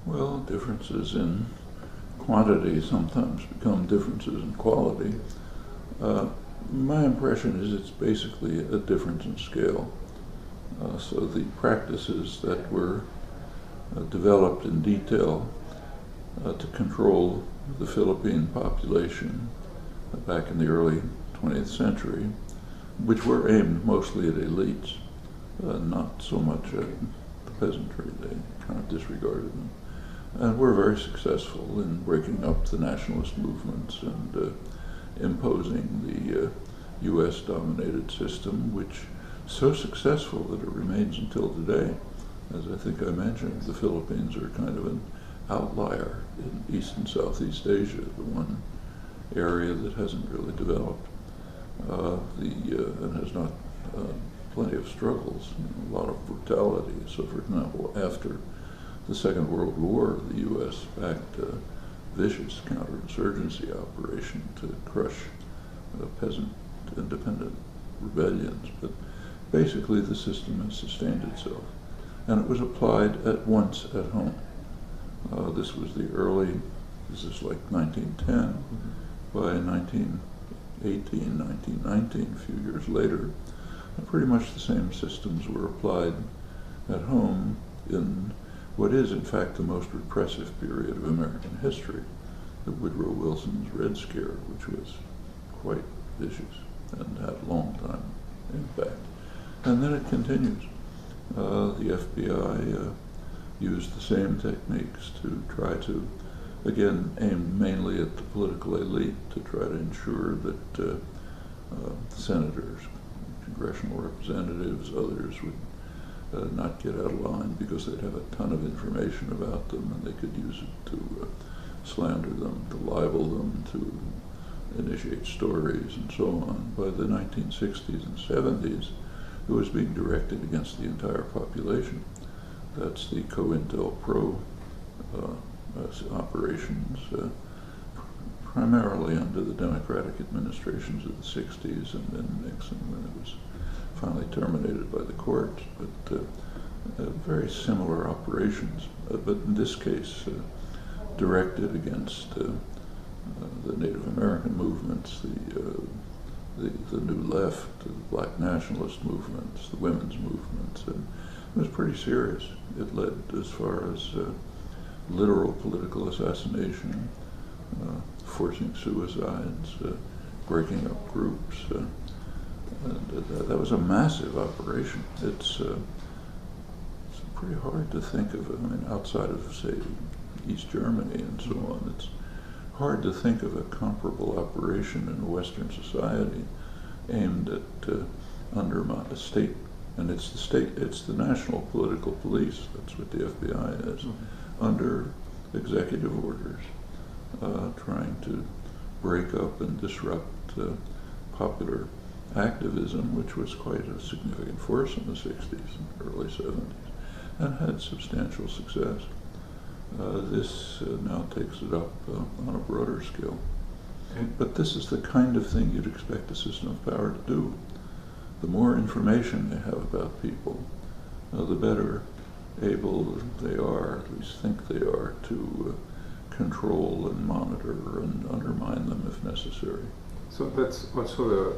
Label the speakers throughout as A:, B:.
A: Well, differences in quantity sometimes become differences in quality. Uh, my impression is it's basically a difference in scale. So the practices that were developed in detail to control the Philippine population back in the early 20th century, which were aimed mostly at elites, not so much at the peasantry. They kind of disregarded them. And were very successful in breaking up the nationalist movements and imposing the U.S.-dominated system, which so successful that it remains until today. As I think I mentioned, the Philippines are kind of an outlier in East and Southeast Asia, the one area that hasn't really developed and has not plenty of struggles, a lot of brutality. So, for example, after the Second World War, the U.S. backed a vicious counterinsurgency operation to crush peasant independent rebellions. But basically, the system has sustained itself, and it was applied at once at home. This was this is like 1910. By 1918, 1919, a few years later, pretty much the same systems were applied at home in what is, in fact, the most repressive period of American history, the Woodrow Wilson's Red Scare, which was quite vicious and had a long time impact. And then it continues. The FBI used the same techniques to try to, again, aimed mainly at the political elite, to try to ensure that senators, congressional representatives, others would not get out of line because they'd have a ton of information about them and they could use it to slander them, to libel them, to initiate stories and so on. By the 1960s and 70s, it was being directed against the entire population. That's the COINTELPRO operations, primarily under the Democratic administrations of the 60s and then Nixon when it was finally terminated by the courts, but very similar operations, but in this case directed against the Native American movements, the New Left, the Black nationalist movements, the women's movements, and it was pretty serious. It led as far as literal political assassination, forcing suicides, breaking up groups. That was a massive operation. It's pretty hard to think of, I mean, outside of, say, East Germany and so on, it's hard to think of a comparable operation in a Western society aimed at undermine a state. And it's the national political police, that's what the FBI is, under executive orders, trying to break up and disrupt popular activism, which was quite a significant force in the 60s and early 70s, and had substantial success. This now takes it up on a broader scale. But this is the kind of thing you'd expect a system of power to do. The more information they have about people, the better able they are, at least think they are, to control and monitor and undermine them if necessary.
B: So that's also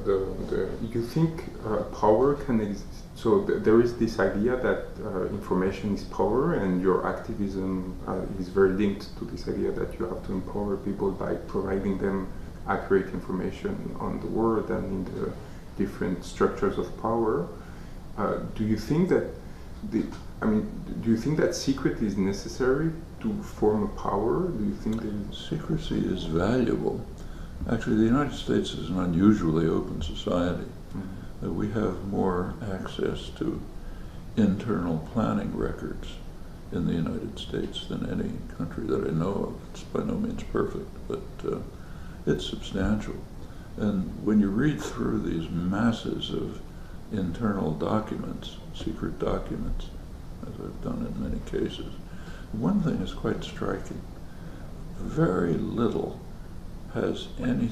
B: you think power can exist. So there is this idea that information is power, and your activism is very linked to this idea that you have to empower people by providing them accurate information on the world and in the different structures of power. Do you think that do you think that secret is necessary to form a power? Do you think that
A: secrecy is valuable? Actually, the United States is an unusually open society. Mm-hmm. We have more access to internal planning records in the United States than any country that I know of. It's by no means perfect, but it's substantial. And when you read through these masses of internal documents, secret documents, as I've done in many cases, one thing is quite striking. Very little has any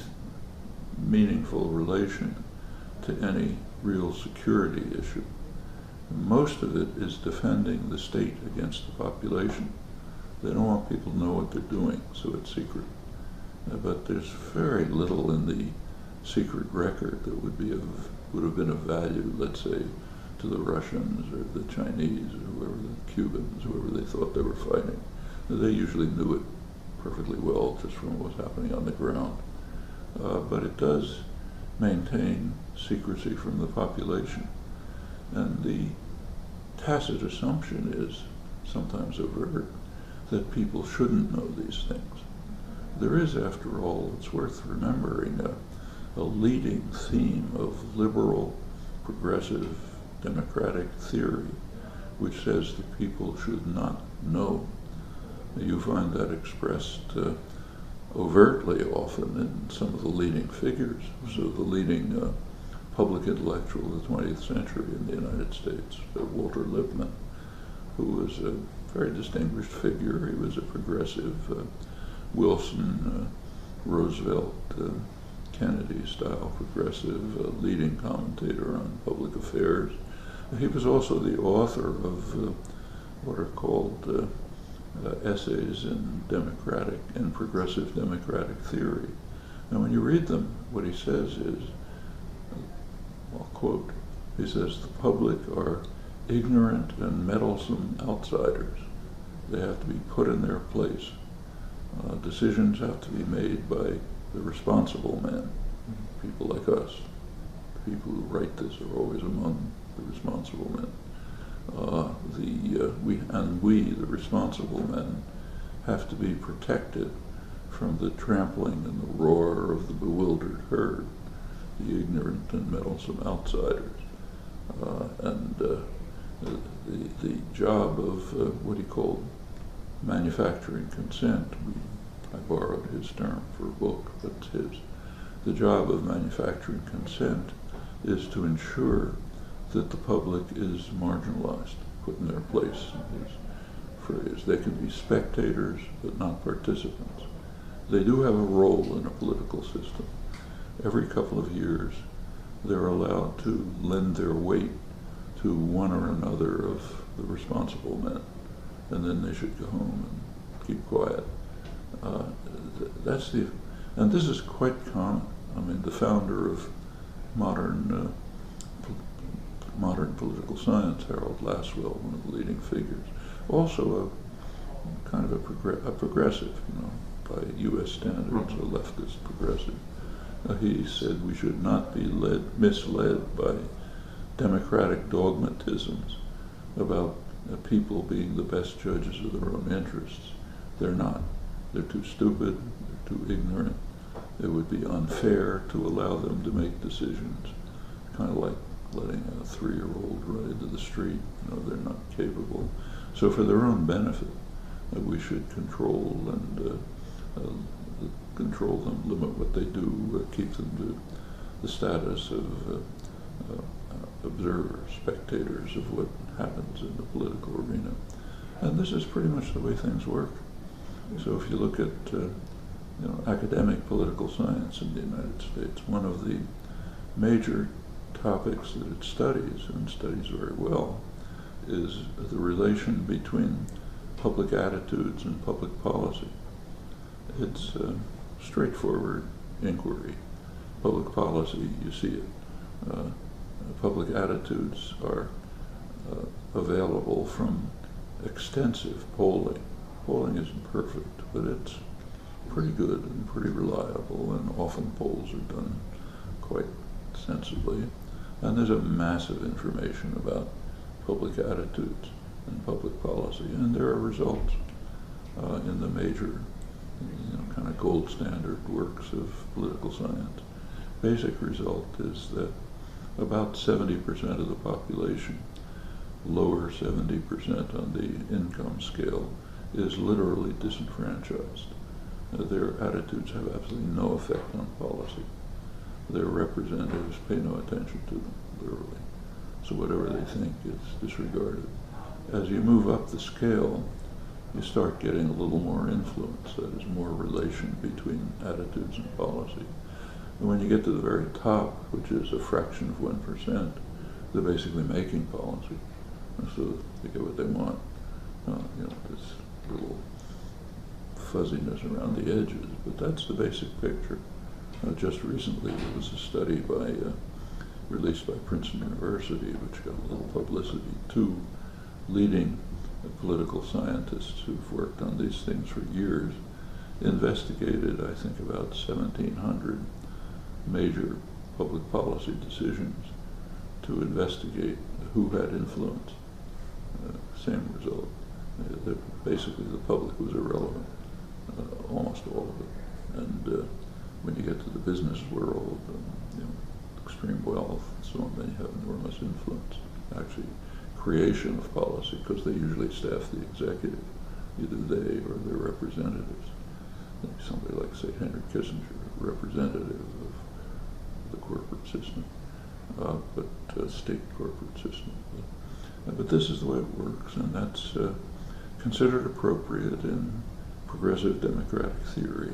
A: meaningful relation to any real security issue. Most of it is defending the state against the population. They don't want people to know what they're doing, so it's secret. But there's very little in the secret record that would have been of value, let's say, to the Russians or the Chinese or whoever, the Cubans, whoever they thought they were fighting. They usually knew it perfectly well just from what was happening on the ground. But it does maintain secrecy from the population. And the tacit assumption is, sometimes overt, that people shouldn't know these things. There is, after all, it's worth remembering, a leading theme of liberal, progressive, democratic theory, which says that people should not know. You find that expressed overtly often in some of the leading figures. So the leading public intellectual of the 20th century in the United States, Walter Lippmann, who was a very distinguished figure. He was a progressive Wilson, Roosevelt, Kennedy-style progressive leading commentator on public affairs. He was also the author of what are called essays in democratic and progressive democratic theory. And when you read them, what he says is, I'll quote, he says, "The public are ignorant and meddlesome outsiders. They have to be put in their place. Decisions have to be made by the responsible men, people like us. The people who write this are always among the responsible men. We, the responsible men, have to be protected from the trampling and the roar of the bewildered herd, the ignorant and meddlesome outsiders." The job of what he called manufacturing consent, I borrowed his term for a book, but it's his. The job of manufacturing consent is to ensure that the public is marginalized, put in their place, in his phrase. They can be spectators, but not participants. They do have a role in a political system. Every couple of years, they're allowed to lend their weight to one or another of the responsible men, and then they should go home and keep quiet. And this is quite common. I mean, the founder of modern political science, Harold Lasswell, one of the leading figures, also a kind of a progressive, by U.S. standards, a leftist progressive. He said we should not be misled by democratic dogmatisms about people being the best judges of their own interests. They're not. They're too stupid, they're too ignorant. It would be unfair to allow them to make decisions, kind of like letting a 3-year-old run into the street. They're not capable. So for their own benefit, we should control them, limit what they do, keep them to the status of observers, spectators of what happens in the political arena. And this is pretty much the way things work. So if you look at academic political science in the United States, one of the major topics that it studies, and studies very well, is the relation between public attitudes and public policy. It's a straightforward inquiry. Public policy, you see it. Public attitudes are available from extensive polling. Polling isn't perfect, but it's pretty good and pretty reliable, and often polls are done quite sensibly. And there's a massive information about public attitudes and public policy, and there are results in the major, kind of gold standard works of political science. Basic result is that about 70% of the population, lower 70% on the income scale, is literally disenfranchised. Their attitudes have absolutely no effect on policy. Their representatives pay no attention to them, literally. So whatever they think is disregarded. As you move up the scale, you start getting a little more influence, that is, more relation between attitudes and policy. And when you get to the very top, which is a fraction of 1%, they're basically making policy. And so they get what they want. This little fuzziness around the edges, but that's the basic picture. Just recently there was a study released by Princeton University, which got a little publicity. Two leading political scientists who've worked on these things for years investigated, I think, about 1,700 major public policy decisions to investigate who had influence. Same result. Basically, the public was irrelevant, almost all of it. And when you get to the business world, extreme wealth and so on, then you have enormous influence. Actually, creation of policy, because they usually staff the executive, either they or their representatives. Somebody like, say, Henry Kissinger, representative of the corporate system, but state corporate system. But this is the way it works, and that's considered appropriate in progressive democratic theory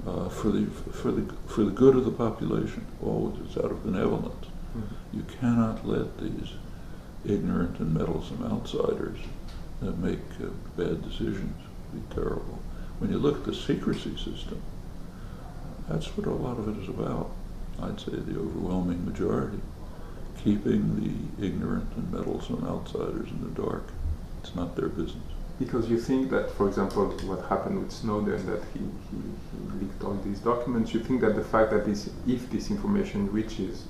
A: for the good of the population. Always, it's out of benevolence. Mm-hmm. You cannot let these ignorant and meddlesome outsiders make bad decisions. It'd be terrible. When you look at the secrecy system, that's what a lot of it is about. I'd say the overwhelming majority, keeping the ignorant and meddlesome outsiders in the dark. It's not their business.
B: Because you think that, for example, what happened with Snowden, that he leaked all these documents, you think that the fact that if this information reaches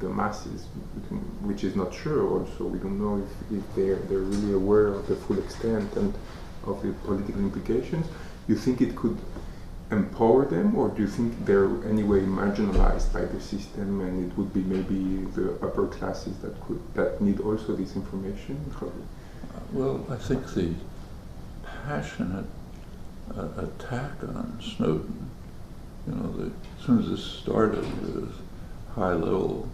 B: the masses, which is not sure also, we don't know if they're really aware of the full extent and of the political implications, you think it could empower them, or do you think they're anyway marginalized by the system and it would be maybe the upper classes that need also this information?
A: Well, I think the passionate attack on Snowden, as soon as this started with high-level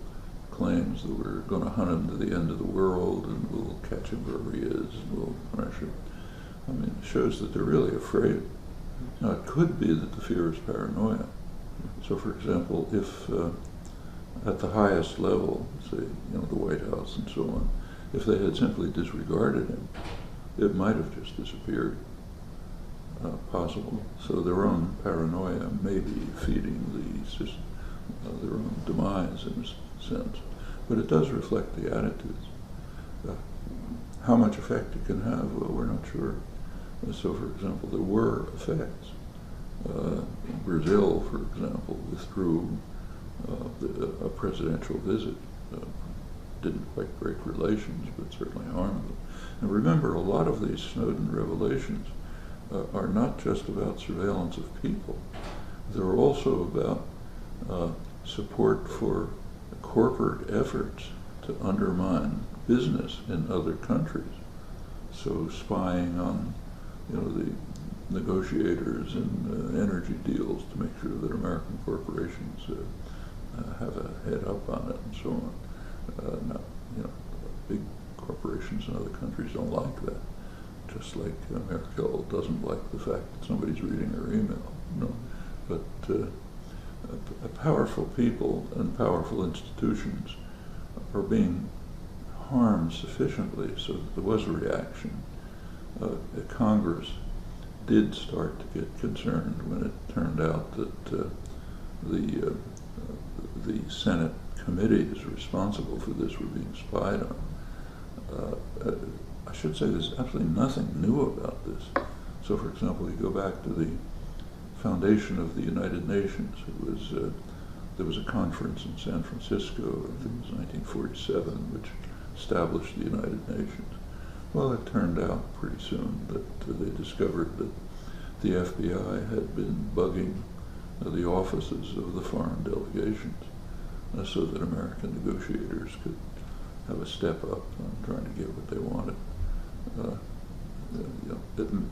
A: claims that we're going to hunt him to the end of the world and we'll catch him wherever he is and we'll punish him, it shows that they're really afraid. Now, it could be that the fear is paranoia. So, for example, if at the highest level, say, the White House and so on, if they had simply disregarded him, it might have just disappeared. Possible. So their own paranoia may be feeding the system, their own demise in a sense. But it does reflect the attitudes. How much effect it can have, well, we're not sure. So, for example, there were effects. Brazil, for example, withdrew a presidential visit. Didn't quite break relations, but certainly harmed them. And remember, a lot of these Snowden revelations are not just about surveillance of people. They're also about support for corporate efforts to undermine business in other countries. So spying on the negotiators in energy deals to make sure that American corporations have a head up on it and so on. Big corporations in other countries don't like that. Just like Merkel doesn't like the fact that somebody's reading her email. But powerful people and powerful institutions are being harmed sufficiently so that there was a reaction. Congress did start to get concerned when it turned out that the Senate committees responsible for this were being spied on. I should say there's absolutely nothing new about this. So, for example, you go back to the foundation of the United Nations. There was a conference in San Francisco, I think it was 1947, which established the United Nations. Well, it turned out pretty soon that they discovered that the FBI had been bugging the offices of the foreign delegations so that American negotiators could have a step up on trying to get what they wanted.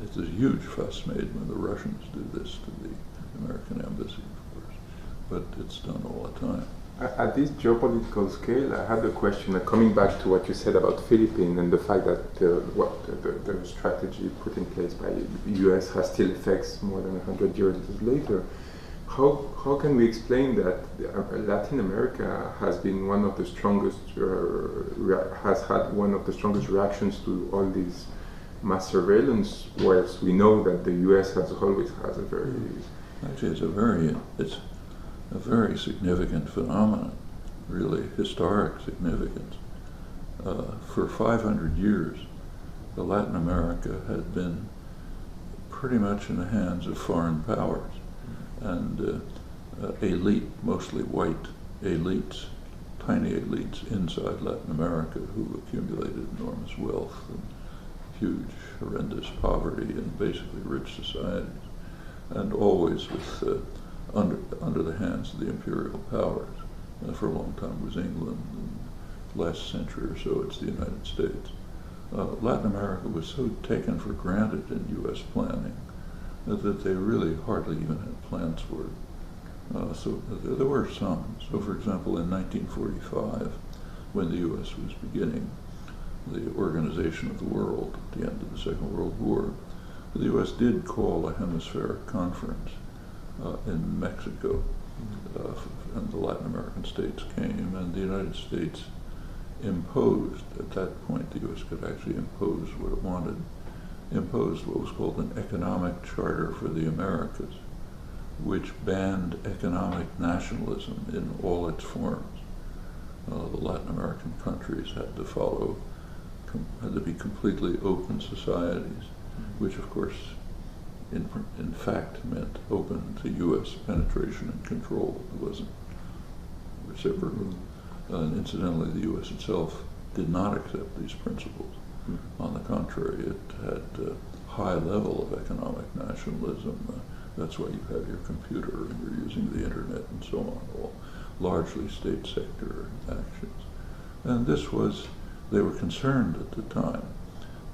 A: It's a huge fuss made when the Russians do this to the American embassy, of course, but it's done all the time.
B: At this geopolitical scale, I had a question, coming back to what you said about Philippines and the fact that the strategy put in place by the US has still effects more than 100 years later. How can we explain that Latin America has been one of the strongest, has had one of the strongest reactions to all these mass surveillance, whereas we know that the U.S. has always had a very
A: Actually, it's a very significant phenomenon, really historic significance. For 500 years, Latin America had been pretty much in the hands of foreign powers and elite, mostly white elites, tiny elites inside Latin America who accumulated enormous wealth and huge, horrendous poverty in basically rich societies, and always with under the hands of the imperial powers. For a long time it was England, and last century or so it's the United States. Latin America was so taken for granted in U.S. planning that they really hardly even had plans for it. So there were some. So for example, in 1945, when the U.S. was beginning the organization of the world at the end of the Second World War, the U.S. did call a hemispheric conference in Mexico, and the Latin American states came, and the United States imposed, at that point the U.S. could actually impose what it wanted, imposed what was called an economic charter for the Americas, which banned economic nationalism in all its forms. The Latin American countries had to follow, had to be completely open societies, which of course in fact meant open to U.S. penetration and control. It wasn't reciprocal. And incidentally, the U.S. itself did not accept these principles. On the contrary, it had a high level of economic nationalism. That's why you have your computer and you're using the internet and so on, all largely state sector actions. And this was, they were concerned at the time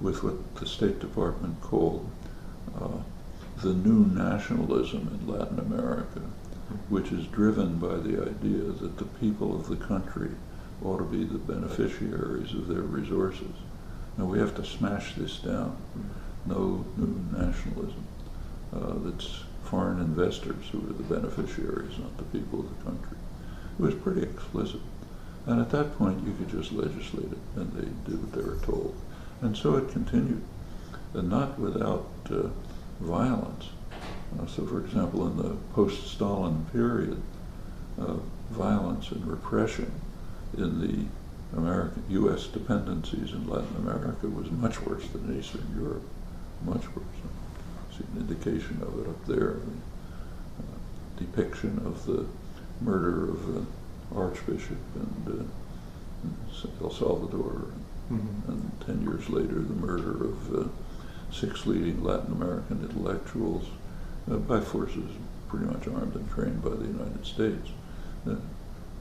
A: with what the State Department called the new nationalism in Latin America, which is driven by the idea that the people of the country ought to be the beneficiaries of their resources. Now we have to smash this down. No new nationalism. That's foreign investors who are the beneficiaries, not the people of the country. It was pretty explicit. And at that point you could just legislate it, and they did what they were told. And so it continued, and not without violence. So for example, in the post-Stalin period, violence and repression in the U.S. dependencies in Latin America was much worse than in Eastern Europe, much worse. See an indication of it up there, the depiction of the murder of an archbishop in El Salvador, and 10 years later the murder of 6 leading Latin American intellectuals by forces pretty much armed and trained by the United States.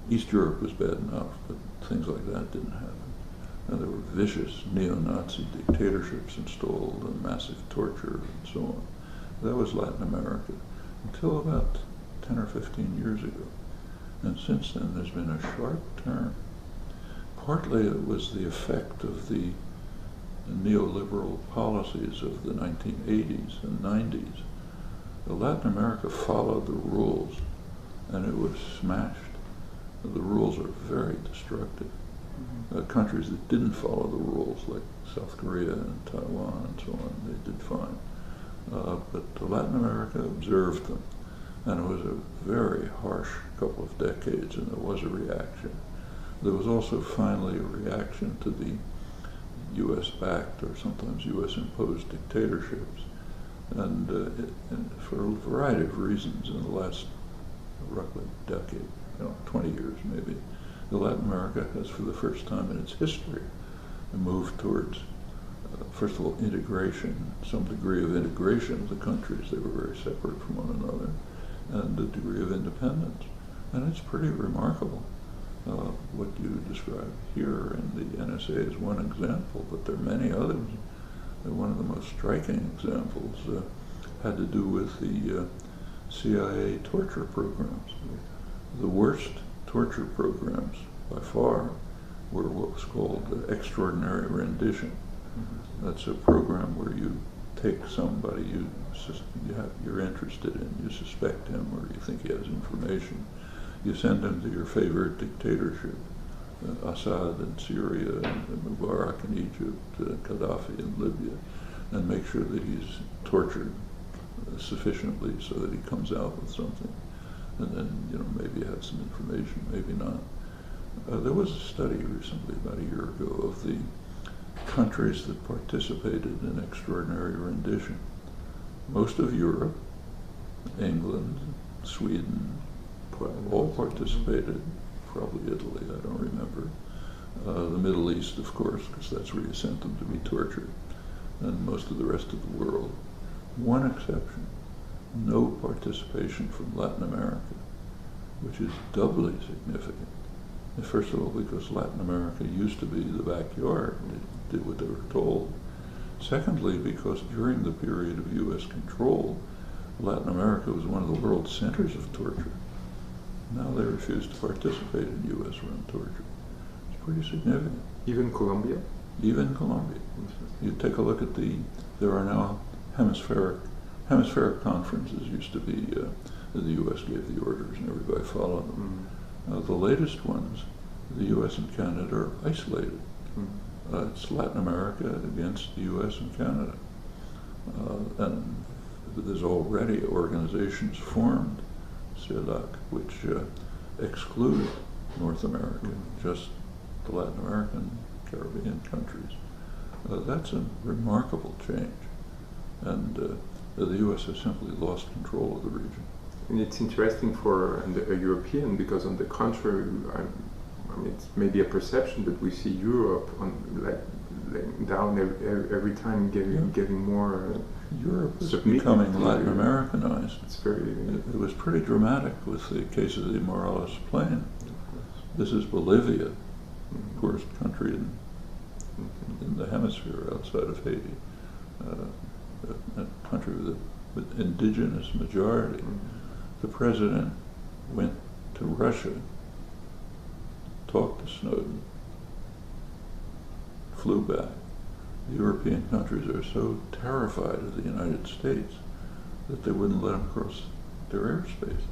A: East Europe was bad enough, but things like that didn't happen. And there were vicious neo-Nazi dictatorships installed and massive torture and so on. That was Latin America until about 10 or 15 years ago. And since then there's been a sharp turn. Partly it was the effect of the neoliberal policies of the 1980s and 90s. Latin America followed the rules, and it was smashed. The rules are very destructive. Countries that didn't follow the rules, like South Korea and Taiwan and so on, they did fine. But Latin America observed them, and it was a very harsh couple of decades, and there was a reaction. There was also finally a reaction to the U.S.-backed or sometimes U.S.-imposed dictatorships. And for a variety of reasons in the last roughly decade, 20 years maybe, Latin America has for the first time in its history moved towards, first of all, integration, some degree of integration of the countries. They were very separate from one another, and a degree of independence. And it's pretty remarkable. What you described here in the NSA is one example, but there are many others. One of the most striking examples had to do with the CIA torture programs. The worst torture programs, by far, were what was called extraordinary rendition. That's a program where you take somebody you're interested in, you suspect him or you think he has information, you send him to your favorite dictatorship, Assad in Syria, and Mubarak in Egypt, Gaddafi in Libya, and make sure that he's tortured sufficiently so that he comes out with something. And then, you know, maybe have some information, maybe not. There was a study recently, about a year ago, of the countries that participated in extraordinary rendition. Most of Europe, England, Sweden, all participated, probably Italy, I don't remember. The Middle East, of course, because that's where you sent them to be tortured, and most of the rest of the world. One exception, no participation from Latin America, which is doubly significant. First of all, because Latin America used to be the backyard, they did what they were told. Secondly, because during the period of U.S. control, Latin America was one of the world's centers of torture. Now they refuse to participate in U.S.-run torture. It's pretty significant.
B: Even Colombia?
A: Even Colombia. You take a look at there are now hemispheric conferences. Used to be the U.S. gave the orders and everybody followed them. The latest ones, the U.S. and Canada are isolated. It's Latin America against the U.S. and Canada. And there's already organizations formed, CELAC, which exclude North America, just the Latin American, Caribbean countries. That's a remarkable change. And the U.S. has simply lost control of the region.
B: And it's interesting for a European, because on the contrary, I mean, it's maybe a perception that we see Europe on like down every time getting more.
A: Europe is becoming Latin Americanized.
B: It's very.
A: It was pretty dramatic with the case of the Morales Plain. This is Bolivia, poorest country in the hemisphere outside of Haiti, a country with indigenous majority. The president went to Russia, talked to Snowden, flew back. The European countries are so terrified of the United States that they wouldn't let them cross their airspace.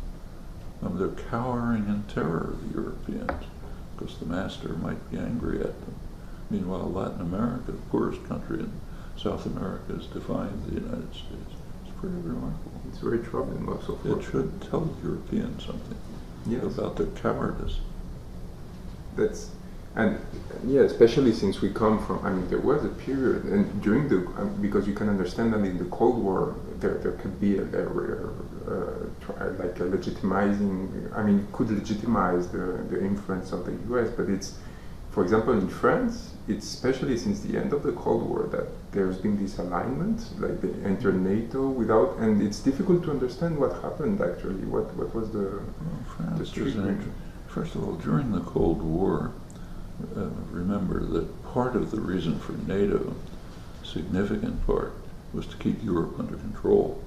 A: They're cowering in terror, the Europeans, because the master might be angry at them. Meanwhile, Latin America, the poorest country in South America, is defying the United States. It's pretty remarkable.
B: It's very troubling also.
A: It should tell Europeans something about their cowardice.
B: Especially since we come from, I mean, there was a period, and during because you can understand that in the Cold War, there could be like a legitimizing, I mean, could legitimize the influence of the US, but it's, for example, in France, it's especially since the end of the Cold War that there's been this alignment, like they enter NATO without, and it's difficult to understand what happened actually, what was the treatment.
A: First of all, during the Cold War, remember that part of the reason for NATO, significant part, was to keep Europe under control.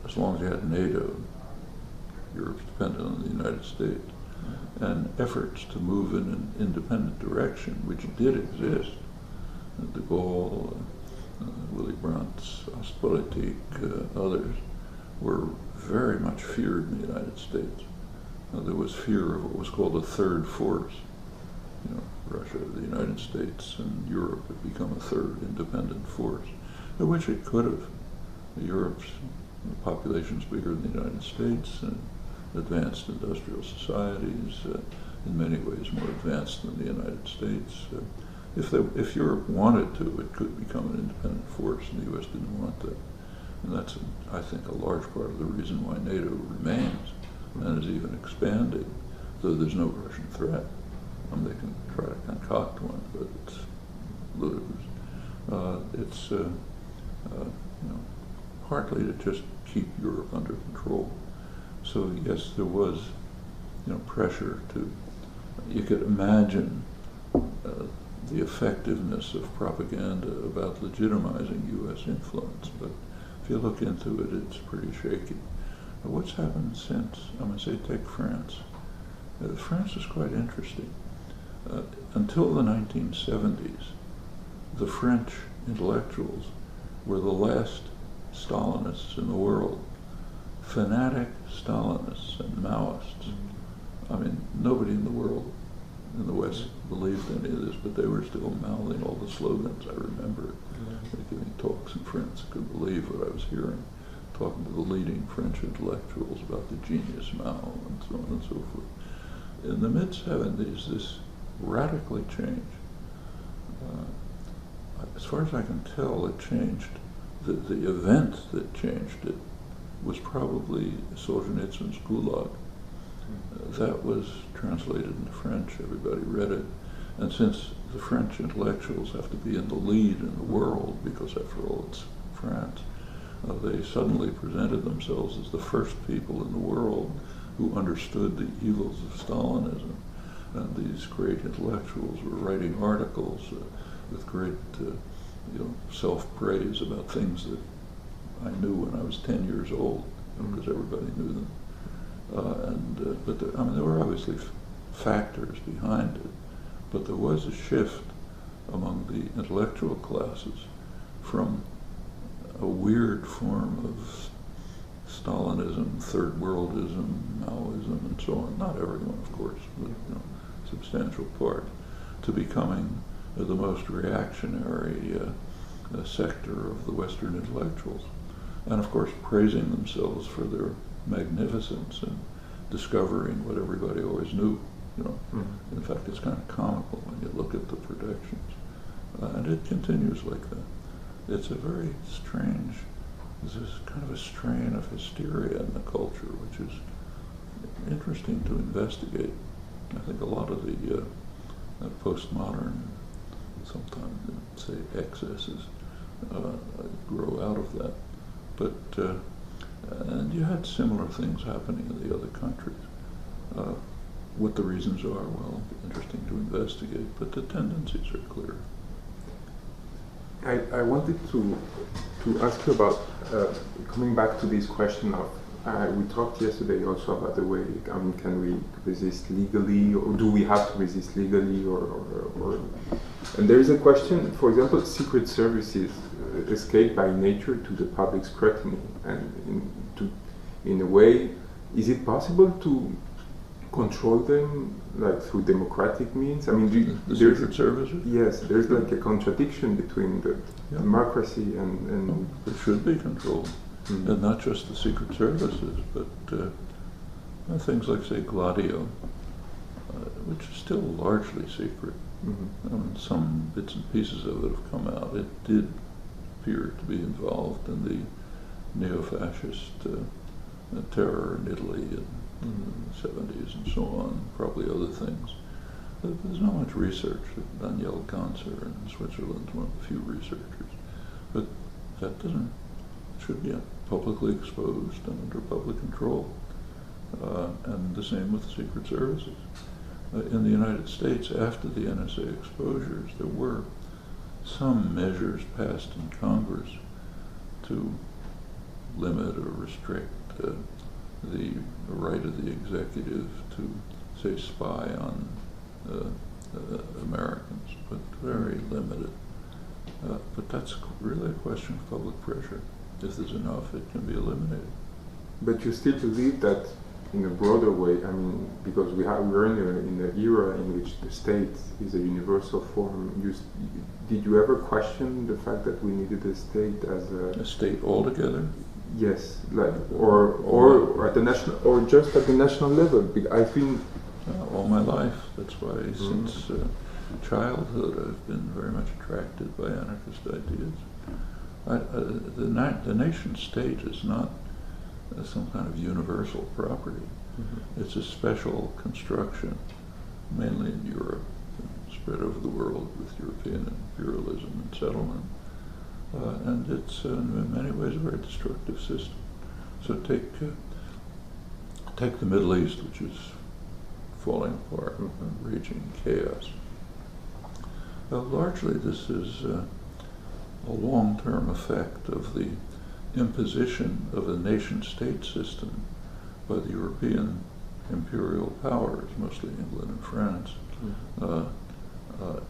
A: As long as you had NATO, Europe's dependent on the United States. And efforts to move in an independent direction, which did exist. De Gaulle, Willy Brandt's Ostpolitik, others, were very much feared in the United States. There was fear of what was called a third force. Russia, the United States, and Europe had become a third independent force, which it could have. Europe's population is bigger than the United States, and advanced industrial societies, in many ways more advanced than the United States. If Europe wanted to, it could become an independent force, and the U.S. didn't want that. And that's, I think, a large part of the reason why NATO remains and is even expanding, though there's no Russian threat. They can try to concoct one, but it's ludicrous. It's partly to just keep Europe under control. So yes, there was, pressure to. You could imagine the effectiveness of propaganda about legitimizing U.S. influence, but if you look into it, it's pretty shaky. What's happened since? I'm going to say take France. France is quite interesting. Until the 1970s, the French intellectuals were the last Stalinists in the world. Fanatic Stalinists and Maoists. I mean, nobody in the world in the West believed any of this, but they were still mouthing all the slogans. I remember giving talks in France. I couldn't believe what I was hearing, talking to the leading French intellectuals about the genius Mao and so on and so forth. In the mid-70s, this radically changed. As far as I can tell, it changed. The event that changed it was probably Solzhenitsyn's Gulag. That was translated into French. Everybody read it. And since the French intellectuals have to be in the lead in the world, because after all it's France, they suddenly presented themselves as the first people in the world who understood the evils of Stalinism. And these great intellectuals were writing articles with great self-praise about things that I knew when I was 10 years old, because everybody knew them. But there were obviously factors behind it, but there was a shift among the intellectual classes from a weird form of Stalinism, Third Worldism, Maoism, and so on. Not everyone, of course, but a substantial part, to becoming the most reactionary sector of the Western intellectuals, and of course praising themselves for their magnificence and discovering what everybody always knew. In fact, it's kind of comical when you look at the predictions, and it continues like that. It's a very strange. There's this kind of a strain of hysteria in the culture, which is interesting to investigate. I think a lot of the postmodern, sometimes say excesses, grow out of that. But and you had similar things happening in the other countries. What the reasons are, well, interesting to investigate, but the tendencies are clear.
B: I wanted to ask you about coming back to this question of we talked yesterday also about the way, can we resist legally, or do we have to resist legally, or and there is a question, for example, secret services escape by nature to the public scrutiny, and in a way, is it possible to control them like through democratic means? I mean,
A: the secret services?
B: Yes, there's like a contradiction between the democracy and
A: it should be controlled. And not just the secret services, but things like, say, Gladio, which is still largely secret. Some bits and pieces of it have come out. It did appear to be involved in the neo-fascist terror in Italy in the 70s and so on, probably other things. There's not much research. Daniel Ganser in Switzerland is one of the few researchers. But that should be publicly exposed and under public control. And the same with the secret services. In the United States, after the NSA exposures, there were some measures passed in Congress to limit or restrict the right of the executive to, say, spy on Americans, but very limited. But that's really a question of public pressure. If there's enough, it can be eliminated.
B: But you still believe that, in a broader way, because we're in an era in which the state is a universal form. Did you ever question the fact that we needed a state as
A: a state altogether?
B: Yes, or at the national, or just at the national level. I think
A: all my life. That's why since childhood I've been very much attracted by anarchist ideas. The nation state is not some kind of universal property. It's a special construction, mainly in Europe, spread over the world with European imperialism and settlement. And it's in many ways a very destructive system. So take the Middle East, which is falling apart and raging chaos. Largely this is a long-term effect of the imposition of a nation-state system by the European imperial powers, mostly England and France,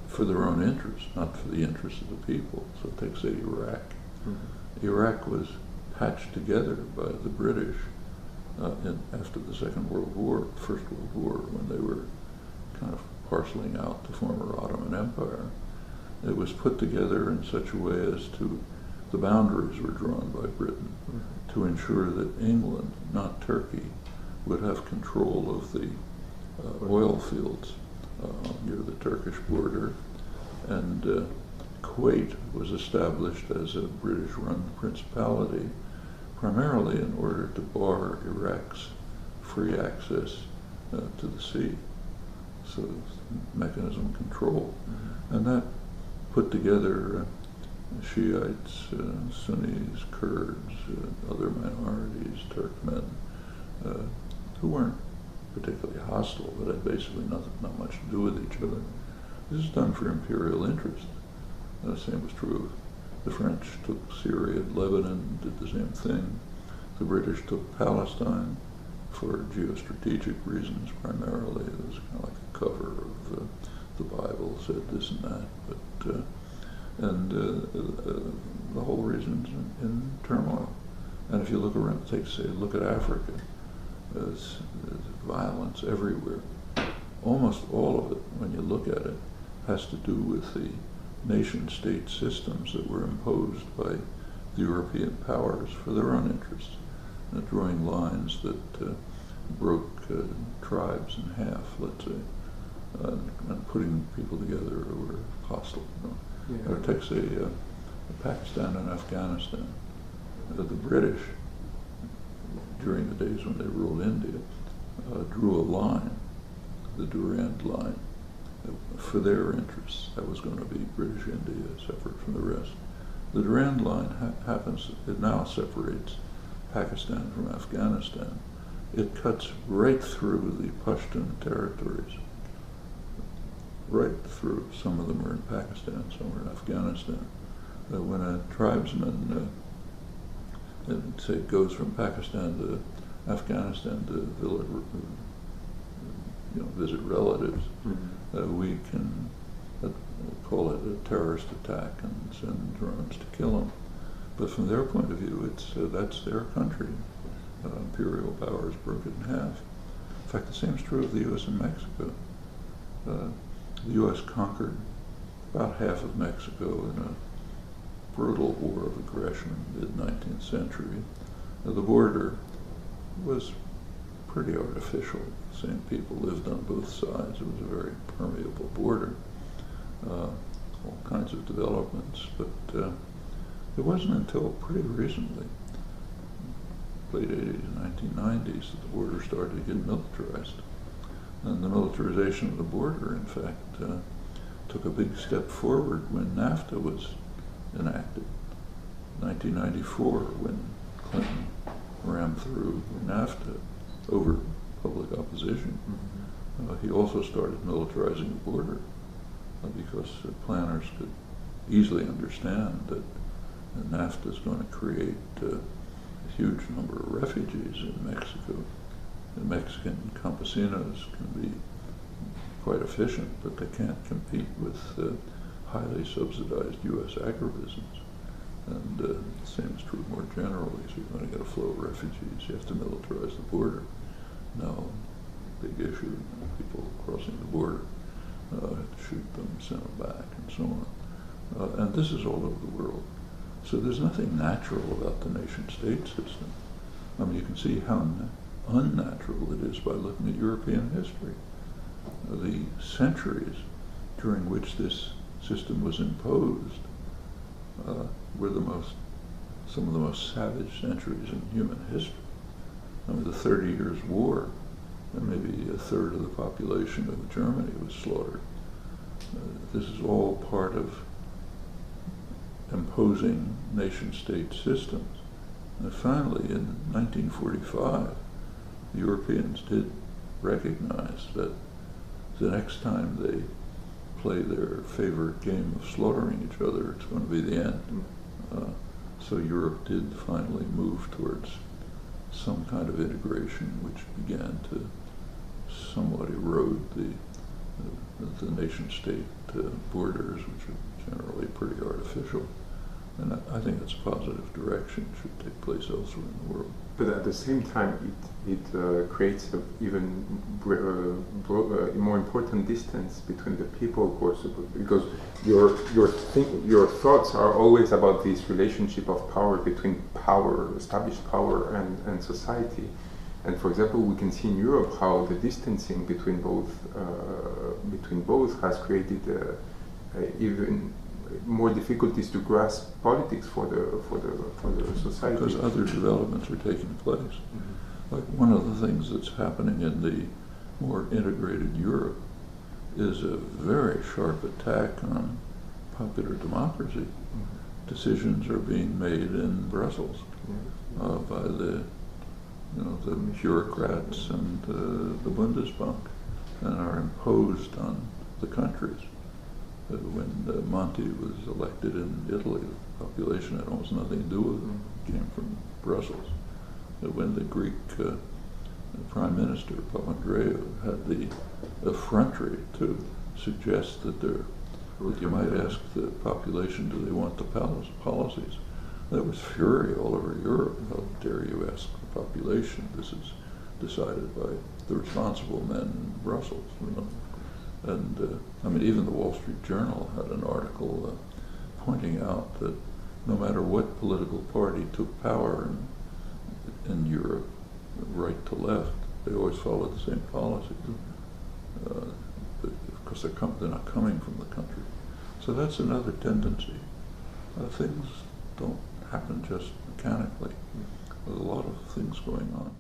A: for their own interests, not for the interests of the people. So take, say, Iraq. Iraq was patched together by the British after the Second World War, First World War, when they were kind of parceling out the former Ottoman Empire. It was put together in such a way as to, the boundaries were drawn by Britain to ensure that England, not Turkey, would have control of the oil fields near the Turkish border, and Kuwait was established as a British-run principality, primarily in order to bar Iraq's free access to the sea. So mechanism control. And that put together Shiites, Sunnis, Kurds, other minorities, Turkmen, who weren't particularly hostile, but had basically not much to do with each other. This is done for imperial interest. The same was true of the French took Syria, Lebanon, did the same thing. The British took Palestine for geostrategic reasons primarily. It was kind of like a cover of the Bible, said this and that, but the whole region's in turmoil. And if you look around, look at Africa, there's violence everywhere. Almost all of it, when you look at it, has to do with the nation-state systems that were imposed by the European powers for their own interests, drawing lines that broke tribes in half, let's say, and putting people together who were hostile. Or take, say, Pakistan and Afghanistan. The British, during the days when they ruled India, drew a line, the Durand Line, for their interests. That was going to be British India, separate from the rest. The Durand Line it now separates Pakistan from Afghanistan. It cuts right through the Pashtun territories, right through. Some of them are in Pakistan, some are in Afghanistan. When a tribesman, say, goes from Pakistan to Afghanistan to visit relatives, we can call it a terrorist attack and send drones to kill them. But from their point of view, that's their country. Imperial powers broke it in half. In fact, the same is true of the U.S. and Mexico. The U.S. conquered about half of Mexico in a brutal war of aggression in the mid-19th century. The border was pretty artificial. The same people lived on both sides. It was a very permeable border. All kinds of developments, but it wasn't until pretty recently, late 80s and 1990s, that the border started to get militarized. And the militarization of the border, in fact, took a big step forward when NAFTA was enacted. 1994, when Clinton rammed through NAFTA over public opposition. He also started militarizing the border because planners could easily understand that NAFTA is going to create a huge number of refugees in Mexico. The Mexican campesinos can be quite efficient, but they can't compete with highly subsidized U.S. agribusiness. And the same is true more generally. So you're going to get a flow of refugees. You have to militarize the border. Now, big issue, people crossing the border, shoot them, send them back, and so on. And this is all over the world. So there's nothing natural about the nation-state system. I mean, you can see how unnatural it is by looking at European history. The centuries during which this system was imposed were some of the most savage centuries in human history. I mean, the 30 Years' War, and maybe a third of the population of Germany was slaughtered. This is all part of imposing nation-state systems. And finally, in 1945, the Europeans did recognize that the next time they play their favorite game of slaughtering each other, it's going to be the end. So Europe did finally move towards some kind of integration, which began to somewhat erode the nation-state borders, which are generally pretty artificial. And I think it's a positive direction, should take place elsewhere in the world.
B: But at the same time, it creates an even more important distance between the people who are supposed, because your thoughts are always about this relationship of power between established power and society. And for example, we can see in Europe how the distancing between both has created even more difficulties to grasp politics for the society.
A: Because other developments are taking place. Mm-hmm. Like one of the things that's happening in the more integrated Europe is a very sharp attack on popular democracy. Mm-hmm. Decisions are being made in Brussels by the bureaucrats and the Bundesbank, and are imposed on the countries. When Monti was elected in Italy, the population had almost nothing to do with it. It came from Brussels. When the Greek Prime Minister, Papandreou, had the effrontery to suggest that you might ask the population, do they want the policies? There was fury all over Europe. How dare you ask the population? This is decided by the responsible men in Brussels. And even the Wall Street Journal had an article pointing out that no matter what political party took power in Europe, right to left, they always followed the same policy, because they're not coming from the country. So that's another tendency. Things don't happen just mechanically. There's a lot of things going on.